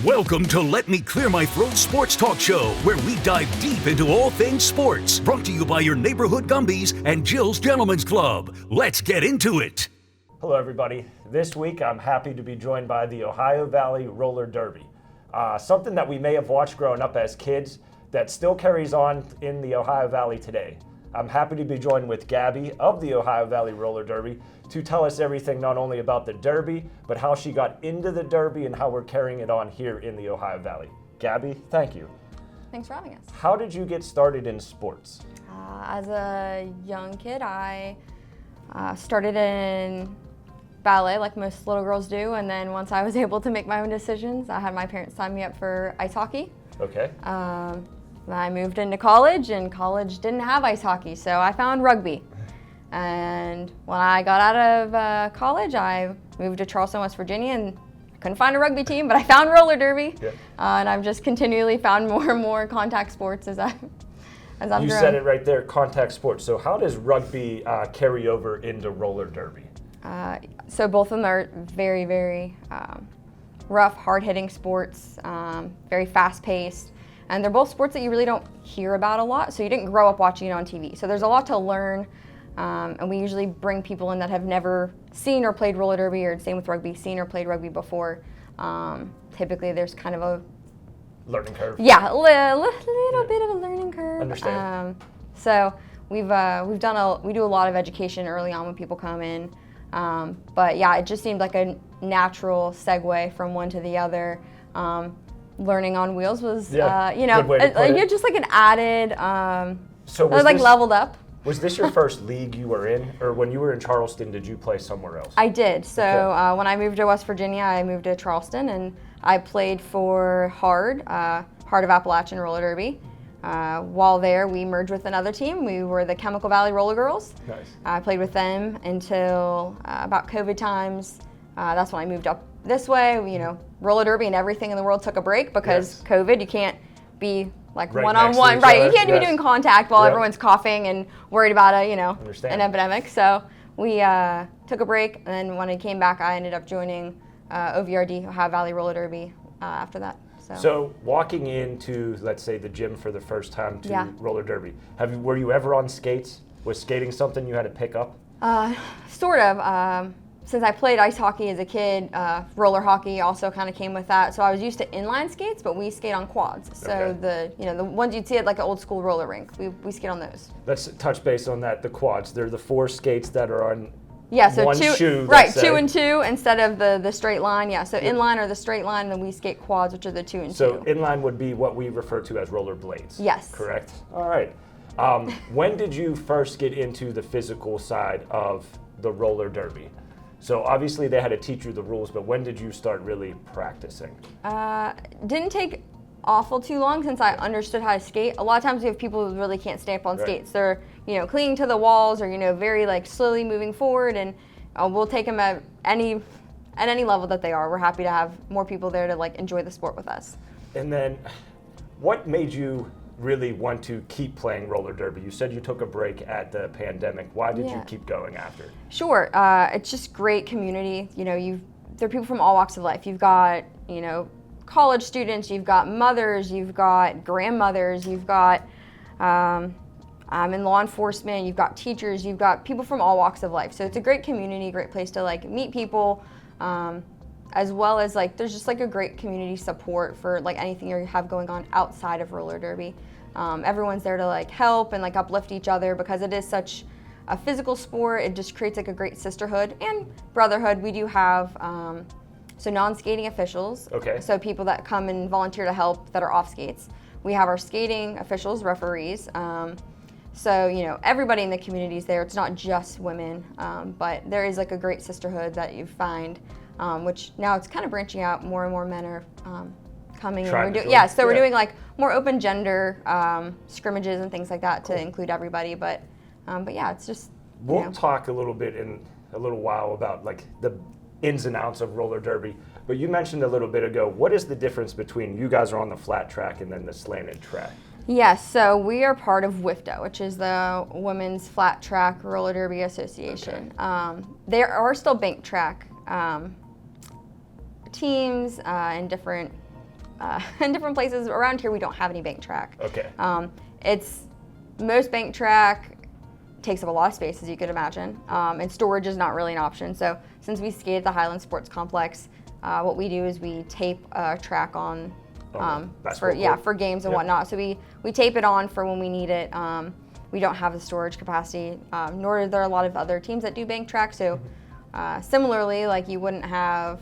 Welcome to Let Me Clear My Throat Sports Talk Show, where we dive deep into all things sports. Brought to you by your neighborhood Gumbies and Jill's Gentlemen's Club. Let's get into it. Hello, everybody. This week, I'm happy to be joined by the Ohio Valley Roller Derby. Something that we may have watched growing up as kids that still carries on in the Ohio Valley today. I'm happy to be joined with Gabby of the Ohio Valley Roller Derby to tell us everything not only about the Derby, but how she got into the Derby and how we're carrying it on here in the Ohio Valley. Gabby, thank you. Thanks for having us. How did you get started in sports? As a young kid, I started in ballet like most little girls do, and then once I was able to make my own decisions, I had my parents sign me up for ice hockey. Okay. I moved into college, and college didn't have ice hockey, so I found rugby. And when I got out of college, I moved to Charleston, West Virginia, and I couldn't find a rugby team, but I found roller derby. Yeah. And I've just continually found more and more contact sports as I've grown. You said it right there, contact sports. So how does rugby carry over into roller derby? So both of them are very, very rough, hard-hitting sports, very fast-paced. And they're both sports that you really don't hear about a lot, so you didn't grow up watching it on TV. So there's a lot to learn, and we usually bring people in that have never seen or played roller derby, or same with rugby, seen or played rugby before. Typically there's kind of a learning curve. Yeah, a little bit of a learning curve. Understand. So we do a lot of education early on when people come in. But yeah, it just seemed like a natural segue from one to the other. Learning on wheels was, good way to put it. Just like an added, so was this, leveled up. Was this your first league you were in, or when you were in Charleston, did you play somewhere else? I did. So Okay. When I moved to West Virginia, I moved to Charleston, and I played for Heart of Appalachian Roller Derby. While there, we merged with another team. We were the Chemical Valley Roller Girls. Nice. I played with them until about COVID times. That's when I moved up this way. Roller derby and everything in the world took a break because COVID. You can't be like Right one-on-one, next to each right? other. You can't be Yes. doing contact while Yep. everyone's coughing and worried about Understand. an epidemic. So we took a break, and then when I came back, I ended up joining OVRD, Ohio Valley Roller Derby, after that. So walking into, let's say, the gym for the first time to Yeah. roller derby, were you ever on skates? Was skating something you had to pick up? Sort of. Since I played ice hockey as a kid, roller hockey also kind of came with that. So I was used to inline skates, but we skate on quads. So Okay. the ones you'd see at like an old school roller rink, we skate on those. Let's touch base on that. The quads, they're the four skates that are on Yeah, so one two, shoe. right, let's 2 say. and 2 instead of the straight line. Yeah, so inline or the straight line, and then we skate quads, which are the 2 and 2. So inline would be what we refer to as roller blades. Yes. Correct. All right. When did you first get into the physical side of the roller derby? So obviously they had to teach you the rules, but when did you start really practicing? Didn't take awful too long since I understood how to skate. A lot of times we have people who really can't stay up on Right. skates. They're clinging to the walls or very like slowly moving forward, and we'll take them at any level that they are. We're happy to have more people there to like enjoy the sport with us. And then what made you really want to keep playing roller derby? You said you took a break at the pandemic. Why did you Yeah. keep going after? Sure, it's just great community. There are people from all walks of life. You've got college students, you've got mothers, you've got grandmothers, you've got in law enforcement, you've got teachers, you've got people from all walks of life. So it's a great community, great place to like meet people, as well as like there's just like a great community support for like anything you have going on outside of roller derby. Everyone's there to like help and like uplift each other because it is such a physical sport. It just creates like a great sisterhood and brotherhood. We do have so non-skating officials. Okay. So people that come and volunteer to help that are off skates. We have our skating officials, referees. So everybody in the community is there. It's not just women, but there is like a great sisterhood that you find, which now it's kind of branching out. More and more men are coming. Trying And to we're join. yeah. So we're Yeah. doing like more open gender scrimmages and things like that to include everybody. But yeah, it's just. We'll talk a little bit in a little while about like the ins and outs of roller derby, but you mentioned a little bit ago, what is the difference between you guys are on the flat track and then the slanted track? Yes, so we are part of WIFTA, which is the Women's Flat Track Roller Derby Association. Okay. There are still bank track teams and different in different places. Around here, we don't have any bank track. Okay. Most bank track takes up a lot of space, as you could imagine, and storage is not really an option. So since we skate at the Highland Sports Complex, what we do is we tape a track on for games and whatnot. So we tape it on for when we need it. We don't have the storage capacity, nor are there a lot of other teams that do bank track. So similarly, like you wouldn't have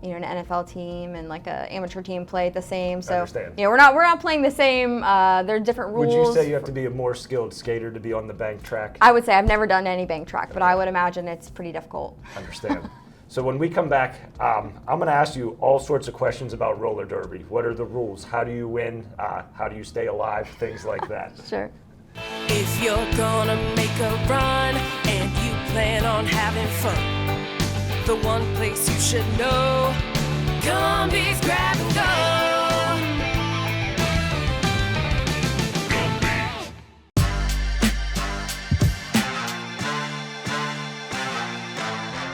an NFL team and like an amateur team play the same. So we're not playing the same. There are different rules. Would you say you have to be a more skilled skater to be on the bank track? I would say I've never done any bank track, but I would imagine it's pretty difficult. Understand. So when we come back, I'm going to ask you all sorts of questions about roller derby. What are the rules? How do you win? How do you stay alive? Things like that. Sure. If you're gonna make a run and you plan on having fun, the one place you should know, Gumby's Grab and Go.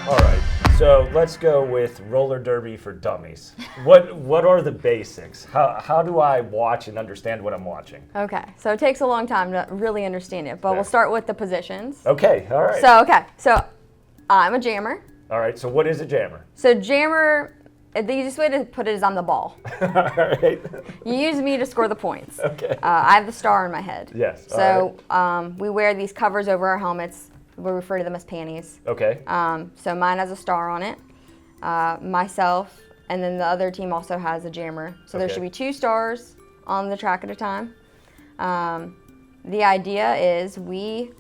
All right, so let's go with roller derby for dummies. What are the basics? How do I watch and understand what I'm watching? Okay, so it takes a long time to really understand it, but we'll start with the positions. Okay, all right. So I'm a jammer. All right, so what is a jammer? So jammer, the easiest way to put it is I'm the ball. All right. You use me to score the points. Okay. I have the star on my head. Yes. So we wear these covers over our helmets. We refer to them as panties. Okay. So mine has a star on it. Myself, and then the other team also has a jammer. So there should be 2 stars on the track at a time. The idea is we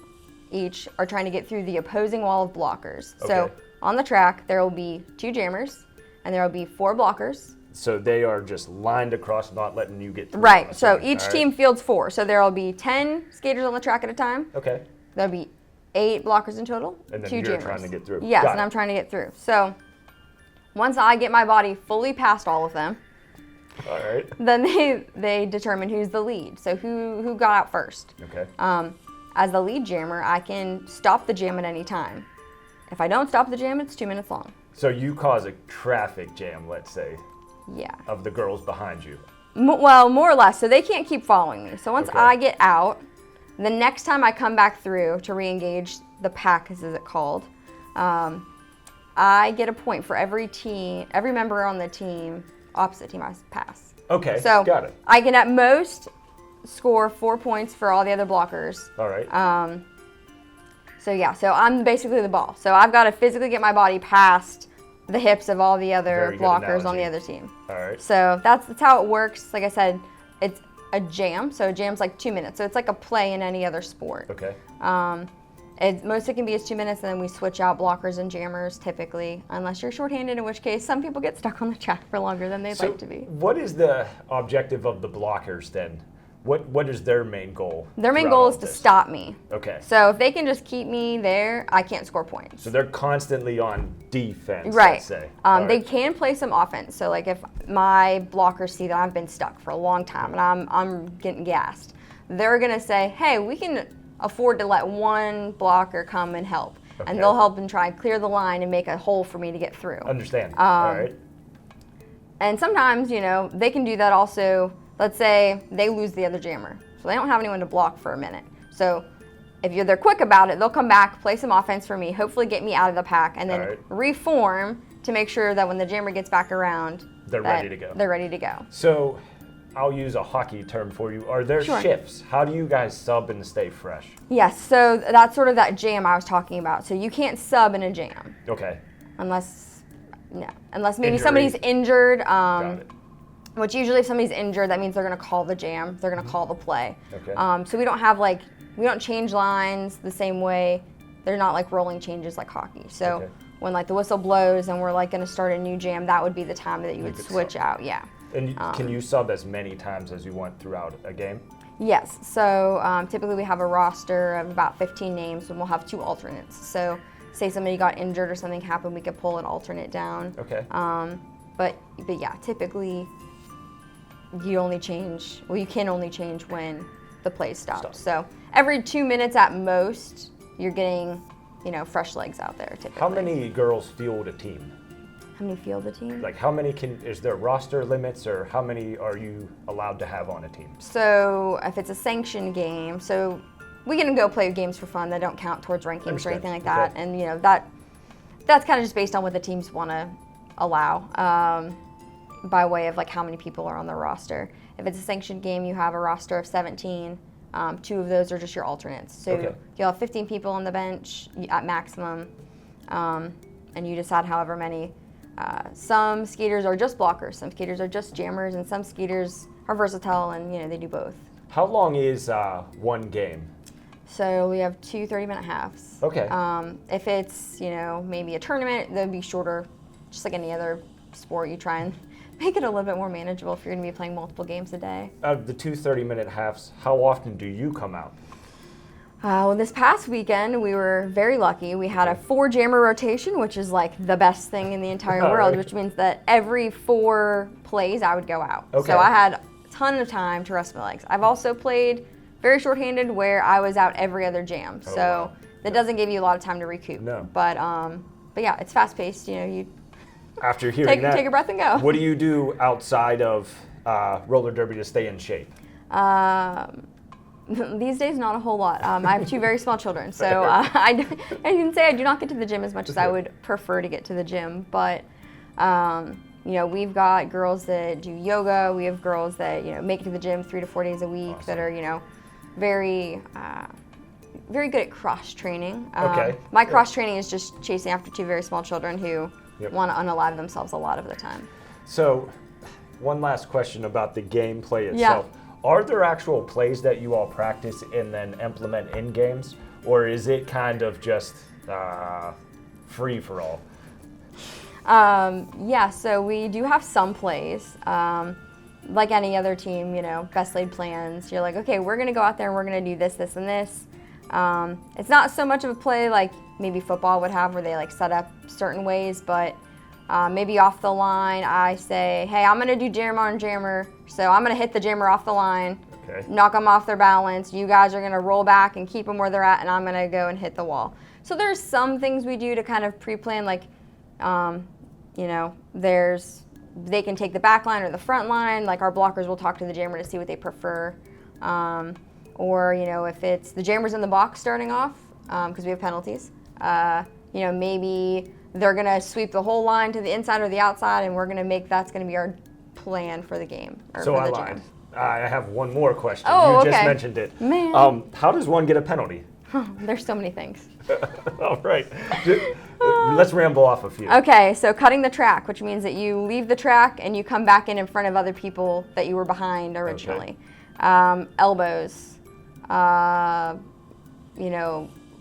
each are trying to get through the opposing wall of blockers. Okay. So on the track, there will be 2 jammers, and there will be 4 blockers. So they are just lined across, not letting you get through. Right. So each team fields 4. So there will be 10 skaters on the track at a time. Okay. There'll be 8 blockers in total. And then 2 you're jammers. trying to get through. Yes, Got and it. I'm trying to get through. So once I get my body fully past all of them, All right. then they determine who's the lead. So who got out first. Okay. As the lead jammer, I can stop the jam at any time. If I don't stop the jam, it's 2 minutes long. So you cause a traffic jam, let's say, Yeah. of the girls behind you. Well, more or less. So they can't keep following me. So once Okay. I get out, the next time I come back through to re-engage the pack, as it's called, I get a point for every member on the team, opposite team I pass. Okay. So Got it. I can at most score 4 points for all the other blockers. All right. So I'm basically the ball. So I've got to physically get my body past the hips of all the other Very good blockers on analogy. the other team. All right. So that's how it works. Like I said, it's a jam. So a jam's like 2 minutes. So it's like a play in any other sport. Okay. Most it can be is 2 minutes, and then we switch out blockers and jammers typically, unless you're shorthanded, in which case some people get stuck on the track for longer than they'd like to be. What is the objective of the blockers then? What is their main goal? Their main throughout goal all is to this? stop me. Okay. So if they can just keep me there, I can't score points. So they're constantly on defense, Right. let's say. All They right. can play some offense. So like if my blockers see that I've been stuck for a long time and I'm getting gassed, they're gonna say, hey, we can afford to let one blocker come and help. Okay. And they'll help and try and clear the line and make a hole for me to get through. Understand. All right. And sometimes, they can do that also. Let's say they lose the other jammer. So they don't have anyone to block for a minute. So if they're quick about it, they'll come back, play some offense for me, hopefully get me out of the pack, and then All right. reform to make sure that when the jammer gets back around, They're ready to go. They're ready to go. So I'll use a hockey term for you. Are there Sure. shifts? How do you guys sub and stay fresh? Yes, so that's sort of that jam I was talking about. So you can't sub in a jam Okay. unless maybe Injury. somebody's injured. Got it. Which usually if somebody's injured, that means they're going to call the jam. They're going to call the play. Okay. So we don't change lines the same way. They're not like rolling changes like hockey. So Okay. when like the whistle blows and we're like going to start a new jam, that would be the time that you would could switch sub. out. Yeah. And can you sub as many times as you want throughout a game? Yes. So typically we have a roster of about 15 names, and we'll have 2 alternates. So say somebody got injured or something happened, we could pull an alternate down. Okay. But yeah, typically you can only change when the play stops. So every 2 minutes at most, you're getting, fresh legs out there typically. How many girls field a team? How many field a team? Like how many is there roster limits, or how many are you allowed to have on a team? So if it's a sanctioned game, so we can go play games for fun that don't count towards rankings or anything like that. Okay. And that's kind of just based on what the teams want to allow by way of like how many people are on the roster. If it's a sanctioned game, you have a roster of 17. 2 of those are just your alternates. So you'll have 15 people on the bench at maximum, and you decide however many. Some skaters are just blockers, some skaters are just jammers, and some skaters are versatile and they do both. How long is one game? So we have 2 30-minute halves. Okay. If it's maybe a tournament, they'll be shorter, just like any other sport. You try and make it a little bit more manageable if you're going to be playing multiple games a day. Out of the 2 30-minute halves, how often do you come out? Well, this past weekend, we were very lucky. We had a 4 jammer rotation, which is like the best thing in the entire world, which means that every 4 plays, I would go out. Okay. So I had a ton of time to rest my legs. I've also played very shorthanded where I was out every other jam. So that doesn't give you a lot of time to recoup. No. But yeah, it's fast paced. You After hearing that, take a breath and go. What do you do outside of roller derby to stay in shape? These days, not a whole lot. I have 2 very small children, so I can say I do not get to the gym as much as I would prefer to get to the gym. But we've got girls that do yoga. We have girls that make it to the gym 3 to 4 days a week. Awesome. That are very very good at cross training. My cross training is just chasing after 2 very small children who want to unalive themselves a lot of the time. So, one last question about the gameplay itself. Yeah. Are there actual plays that you all practice and then implement in games, or is it kind of just free for all? Yeah, so we do have some plays. Like any other team, best laid plans. You're like, okay, we're going to go out there and we're going to do this, this, and this. It's not so much of a play like maybe football would have where they like set up certain ways, but maybe off the line, I say, hey, I'm going to do jammer on jammer. So I'm going to hit the jammer off the line, knock them off their balance. You guys are going to roll back and keep them where they're at, and I'm going to go and hit the wall. So there's some things we do to kind of pre-plan, like, they can take the back line or the front line. Like our blockers will talk to the jammer to see what they prefer. Or, if it's the jammer's in the box starting off, because we have penalties, maybe they're going to sweep the whole line to the inside or the outside, and we're going to make that's going to be our plan for the game. So I lied. I have one more question. Oh, you just mentioned it. Man. How does one get a penalty? There's so many things. All right. Let's ramble off a few. Okay, so cutting the track, which means that you leave the track and you come back in front of other people that you were behind originally. Elbows.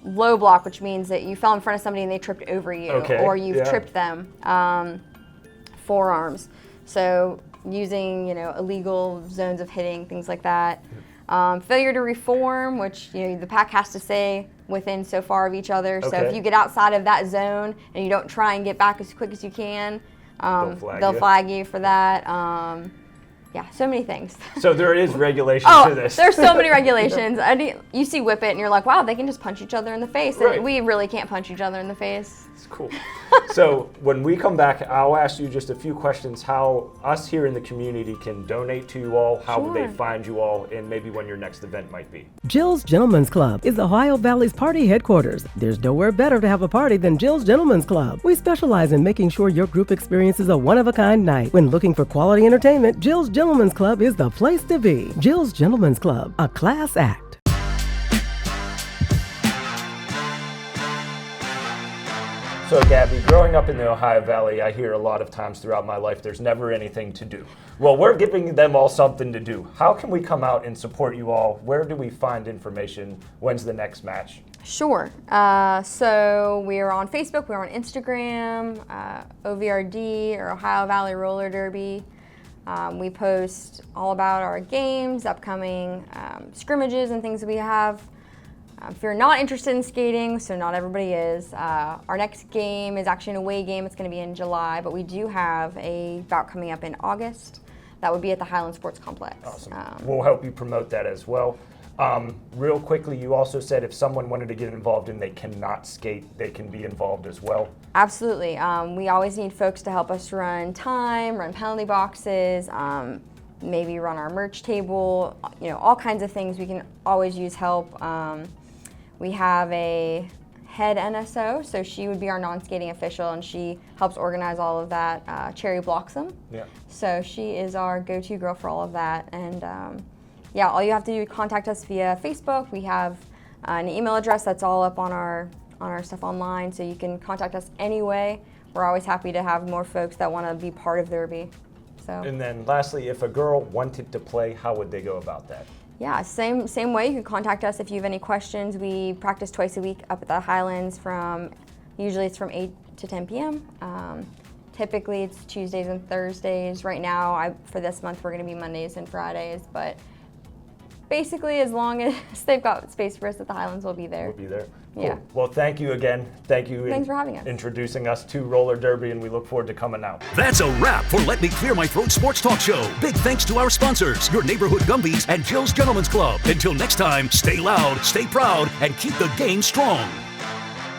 Low block, which means that you fell in front of somebody and they tripped over you, or you've tripped them. Forearms. So using, illegal zones of hitting, things like that. Failure to reform, which the pack has to stay within so far of each other. So if you get outside of that zone and you don't try and get back as quick as you can, they'll flag you for that. Yeah, so many things. So there is regulation to this. There's so many regulations. You see Whip It and you're like, wow, they can just punch each other in the face. Right. And we really can't punch each other in the face. It's cool. So when we come back, I'll ask you just a few questions how us here in the community can donate to you all, how would they find you all, and maybe when your next event might be. Jill's Gentlemen's Club is Ohio Valley's party headquarters. There's nowhere better to have a party than Jill's Gentlemen's Club. We specialize in making sure your group experiences a one-of-a-kind night. When looking for quality entertainment, Jill's Gentlemen's Club is the place to be. Jill's Gentlemen's Club, a class act. So Gabby, growing up in the Ohio Valley, I hear a lot of times throughout my life, there's never anything to do. Well, we're giving them all something to do. How can we come out and support you all? Where do we find information? When's the next match? Sure. So we are on Facebook, we're on Instagram, OVRD, or Ohio Valley Roller Derby. We post all about our games, upcoming scrimmages and things that we have. If you're not interested in skating, so not everybody is, our next game is actually an away game. It's going to be in July, but we do have a bout coming up in August that would be at the Highland Sports Complex. Awesome. We'll help you promote that as well. Real quickly, you also said if someone wanted to get involved and they cannot skate, they can be involved as well. Absolutely. We always need folks to help us run time, run penalty boxes, maybe run our merch table, all kinds of things. We can always use help. We have a head NSO, so she would be our non-skating official, and she helps organize all of that. Cherry Bloxham. Yeah. So she is our go-to girl for all of that. And yeah, all you have to do is contact us via Facebook. We have an email address that's all up on our stuff online, so you can contact us anyway. We're always happy to have more folks that want to be part of Derby. So. And then lastly, if a girl wanted to play, how would they go about that? Yeah, same way. You can contact us if you have any questions. We practice twice a week up at the Highlands usually it's from 8 to 10 p.m. Typically it's Tuesdays and Thursdays. Right now, for this month, we're going to be Mondays and Fridays, but basically as long as they've got space for us at the Highlands, we'll be there. We'll be there. Cool. Yeah. Well, thank you again. Thank you. Thanks for having us. Introducing us to roller derby, and we look forward to coming out. That's a wrap for Let Me Clear My Throat Sports Talk Show. Big thanks to our sponsors, your neighborhood Gumbies and Jill's Gentlemen's Club. Until next time, stay loud, stay proud, and keep the game strong.